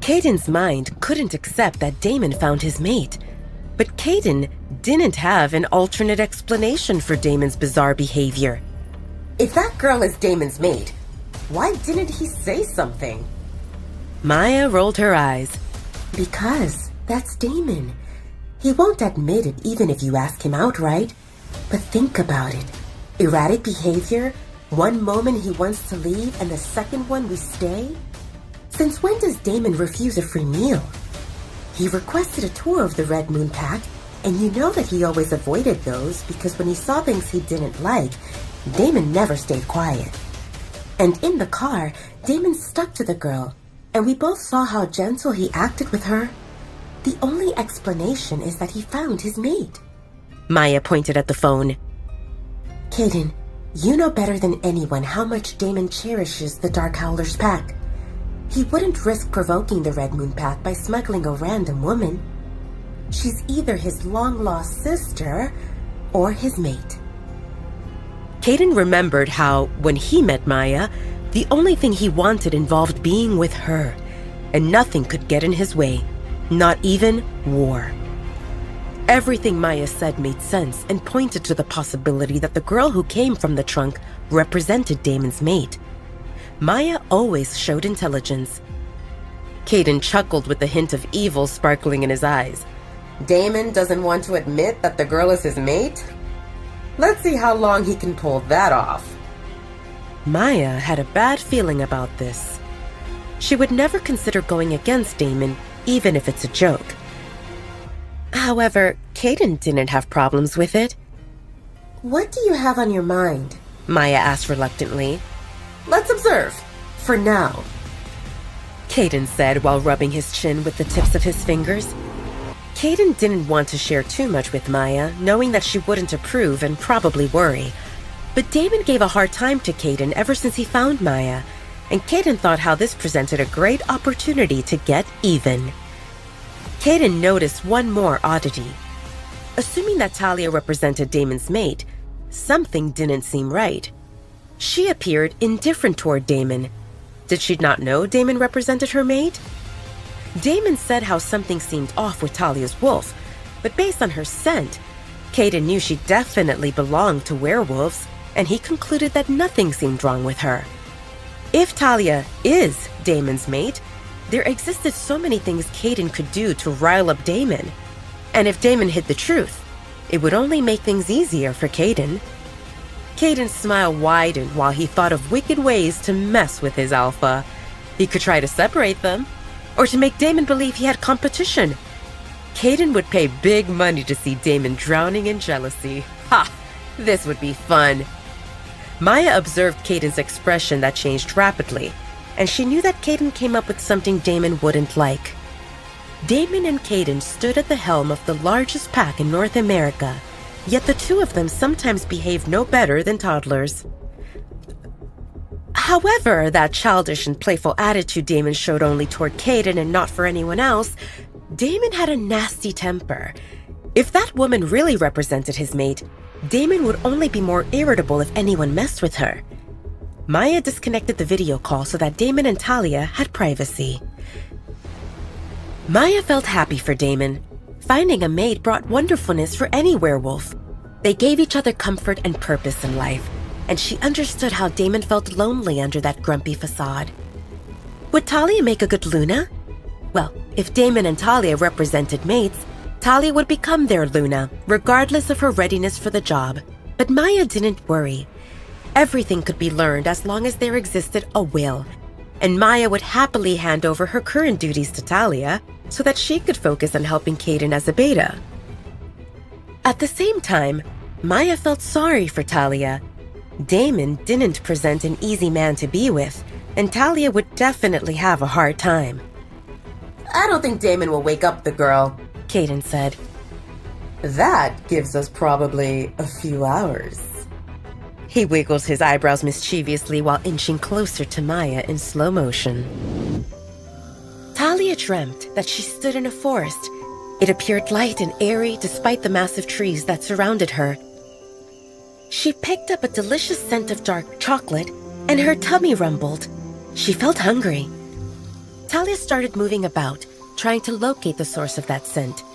Caden's mind couldn't accept that Damon found his mate, but Caden didn't have an alternate explanation for Damon's bizarre behavior. If that girl is Damon's mate, why didn't he say something? Maya rolled her eyes. Because that's Damon. He won't admit it even if you ask him outright. But think about it. Erratic behavior, one moment he wants to leave and the second one we stay? Since when does Damon refuse a free meal? He requested a tour of the Red Moon Pack, and you know that he always avoided those because when he saw things he didn't like, Damon never stayed quiet. And in the car, Damon stuck to the girl, and we both saw how gentle he acted with her. The only explanation is that he found his mate. Maya pointed at the phone. Caden, you know better than anyone how much Damon cherishes the Dark Howler's pack. He wouldn't risk provoking the Red Moon Pack by smuggling a random woman. She's either his long-lost sister or his mate. Caden remembered how, when he met Maya, the only thing he wanted involved being with her, and nothing could get in his way, not even war. Everything Maya said made sense and pointed to the possibility that the girl who came from the trunk represented Damon's mate. Maya always showed intelligence. Caden chuckled with a hint of evil sparkling in his eyes. Damon doesn't want to admit that the girl is his mate? Let's see how long he can pull that off. Maya had a bad feeling about this. She would never consider going against Damon, even if it's a joke. However, Caden didn't have problems with it. What do you have on your mind? Maya asked reluctantly. Let's observe, for now, Caden said while rubbing his chin with the tips of his fingers. Caden didn't want to share too much with Maya, knowing that she wouldn't approve and probably worry. But Damon gave a hard time to Caden ever since he found Maya, and Caden thought how this presented a great opportunity to get even. Caden noticed one more oddity. Assuming that Talia represented Damon's mate, something didn't seem right. She appeared indifferent toward Damon. Did she not know Damon represented her mate? Damon said how something seemed off with Talia's wolf, but based on her scent, Caden knew she definitely belonged to werewolves, and he concluded that nothing seemed wrong with her. If Talia is Damon's mate, there existed so many things Caden could do to rile up Damon. And if Damon hid the truth, it would only make things easier for Caden. Caden's smile widened while he thought of wicked ways to mess with his alpha. He could try to separate them, or to make Damon believe he had competition. Caden would pay big money to see Damon drowning in jealousy. Ha! This would be fun. Maya observed Caden's expression that changed rapidly, and she knew that Caden came up with something Damon wouldn't like. Damon and Caden stood at the helm of the largest pack in North America, yet the two of them sometimes behaved no better than toddlers. However, that childish and playful attitude Damon showed only toward Caden and not for anyone else, Damon had a nasty temper. If that woman really represented his mate, Damon would only be more irritable if anyone messed with her. Maya disconnected the video call so that Damon and Talia had privacy. Maya felt happy for Damon. Finding a mate brought wonderfulness for any werewolf. They gave each other comfort and purpose in life, and she understood how Damon felt lonely under that grumpy facade. Would Talia make a good Luna? Well, if Damon and Talia represented mates, Talia would become their Luna, regardless of her readiness for the job. But Maya didn't worry. Everything could be learned as long as there existed a will, and Maya would happily hand over her current duties to Talia so that she could focus on helping Caden as a beta. At the same time, Maya felt sorry for Talia. Damon didn't present an easy man to be with, and Talia would definitely have a hard time. I don't think Damon will wake up the girl, Caden said. That gives us probably a few hours. He wiggled his eyebrows mischievously while inching closer to Maya in slow motion. Talia dreamt that she stood in a forest. It appeared light and airy despite the massive trees that surrounded her. She picked up a delicious scent of dark chocolate, and her tummy rumbled. She felt hungry. Talia started moving about, trying to locate the source of that scent.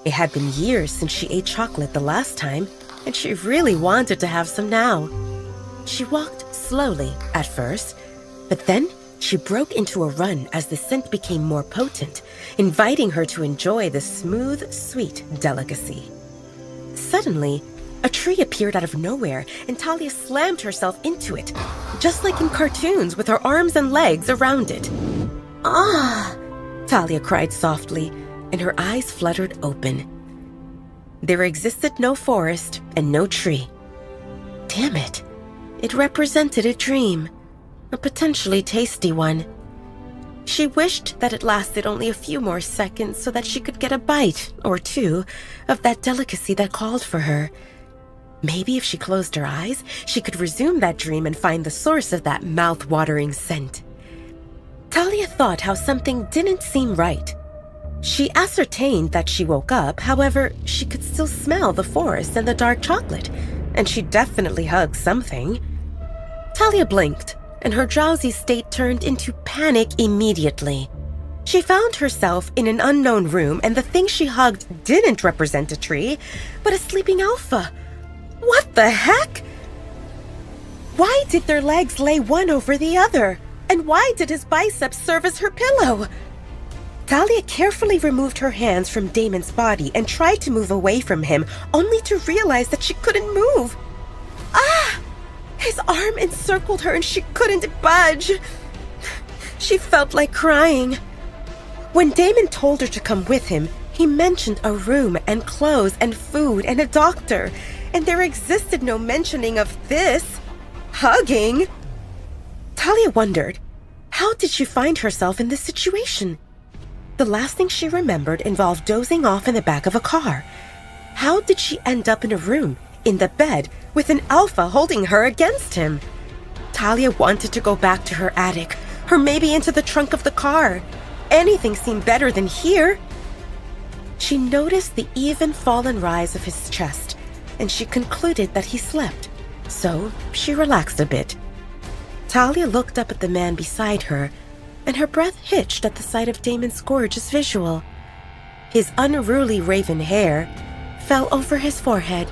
It had been years since she ate chocolate the last time, and she really wanted to have some now. She walked slowly at first, but then she broke into a run as the scent became more potent, inviting her to enjoy the smooth, sweet delicacy. Suddenly, a tree appeared out of nowhere, and Talia slammed herself into it, just like in cartoons, with her arms and legs around it. "Ah!" Talia cried softly, and her eyes fluttered open. There existed no forest and no tree. Damn it. It represented a dream, a potentially tasty one. She wished that it lasted only a few more seconds so that she could get a bite or two of that delicacy that called for her. Maybe if she closed her eyes, she could resume that dream and find the source of that mouth-watering scent. Talia thought how something didn't seem right. She ascertained that she woke up, however, she could still smell the forest and the dark chocolate, and she definitely hugged something. Talia blinked, and her drowsy state turned into panic immediately. She found herself in an unknown room, and the thing she hugged didn't represent a tree, but a sleeping alpha. What the heck? Why did their legs lay one over the other? And why did his biceps serve as her pillow? Talia carefully removed her hands from Damon's body and tried to move away from him, only to realize that she couldn't move. Ah! His arm encircled her and she couldn't budge. She felt like crying. When Damon told her to come with him, he mentioned a room and clothes and food and a doctor, and there existed no mentioning of this. Hugging. Talia wondered, how did she find herself in this situation? The last thing she remembered involved dozing off in the back of a car. How did she end up in a room, in the bed, with an alpha holding her against him? Talia wanted to go back to her attic, or maybe into the trunk of the car. Anything seemed better than here. She noticed the even fallen rise of his chest, and she concluded that he slept, so she relaxed a bit. Talia looked up at the man beside her, and her breath hitched at the sight of Damon's gorgeous visual. His unruly raven hair fell over his forehead.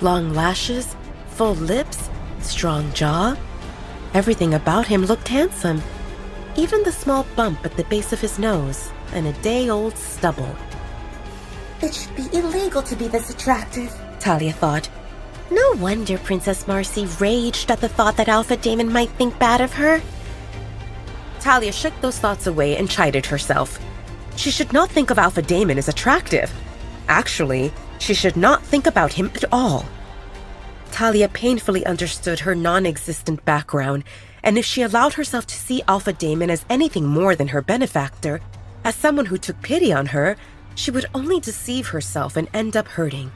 Long lashes, full lips, strong jaw. Everything about him looked handsome. Even the small bump at the base of his nose and a day-old stubble. It should be illegal to be this attractive, Talia thought. No wonder Princess Marcy raged at the thought that Alpha Damon might think bad of her. Talia shook those thoughts away and chided herself. She should not think of Alpha Damon as attractive. Actually, she should not think about him at all. Talia painfully understood her non-existent background, and if she allowed herself to see Alpha Damon as anything more than her benefactor, as someone who took pity on her, she would only deceive herself and end up hurting.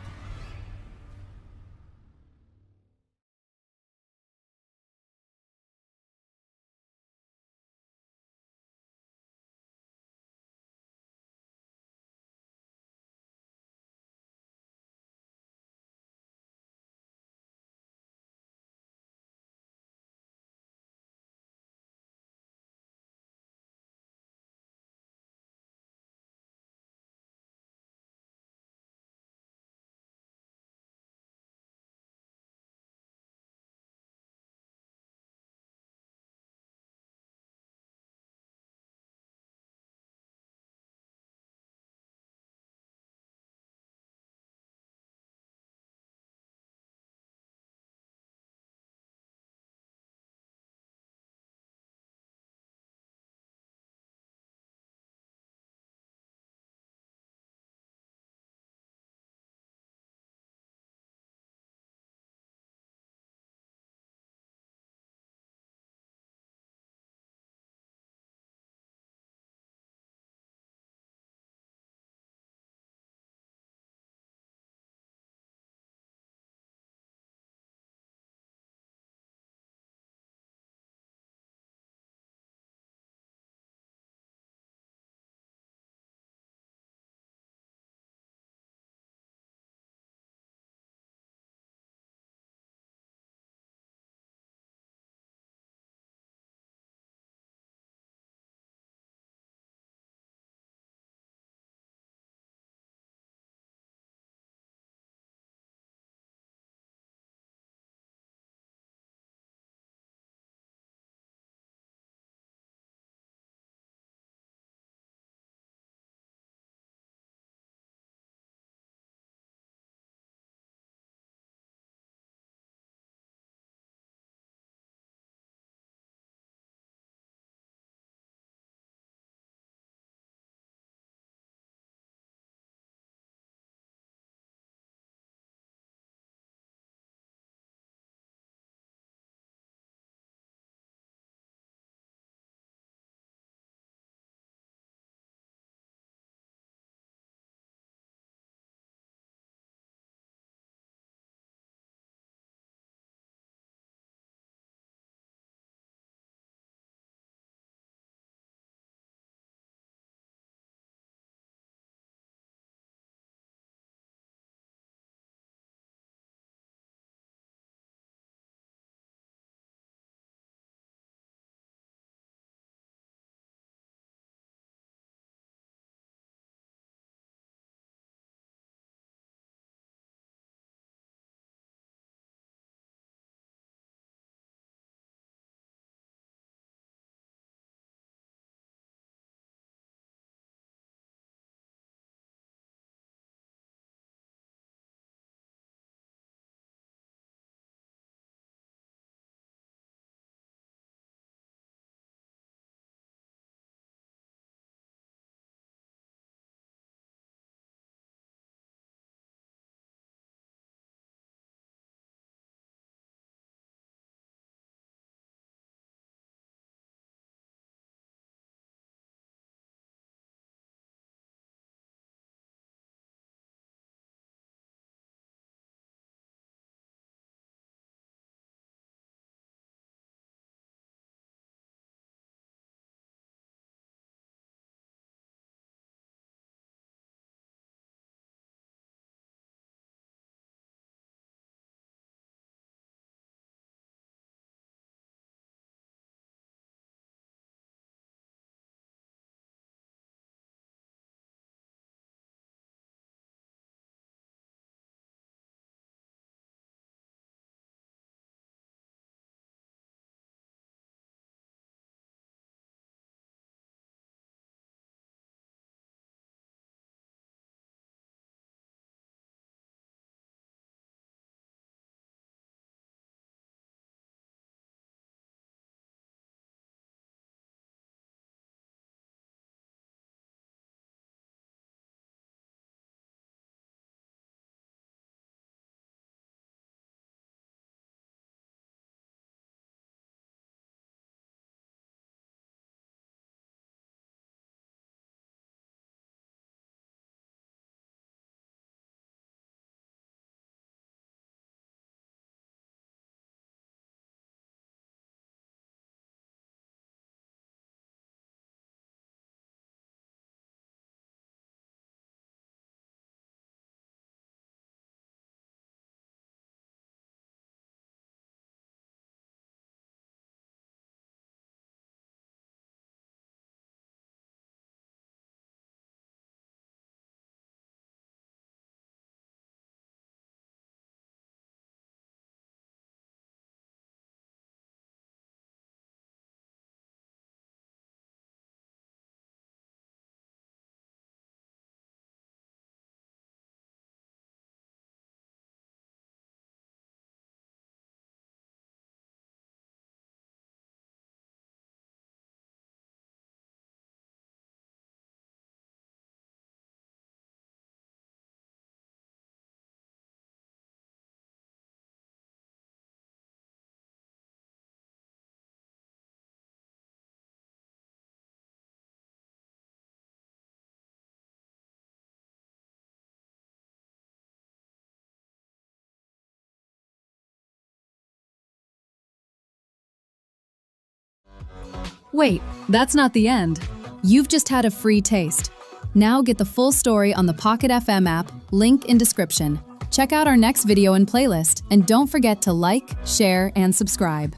Wait, that's not the end. You've just had a free taste. Now get the full story on the Pocket FM app, link in description. Check out our next video and playlist, and don't forget to like, share, and subscribe.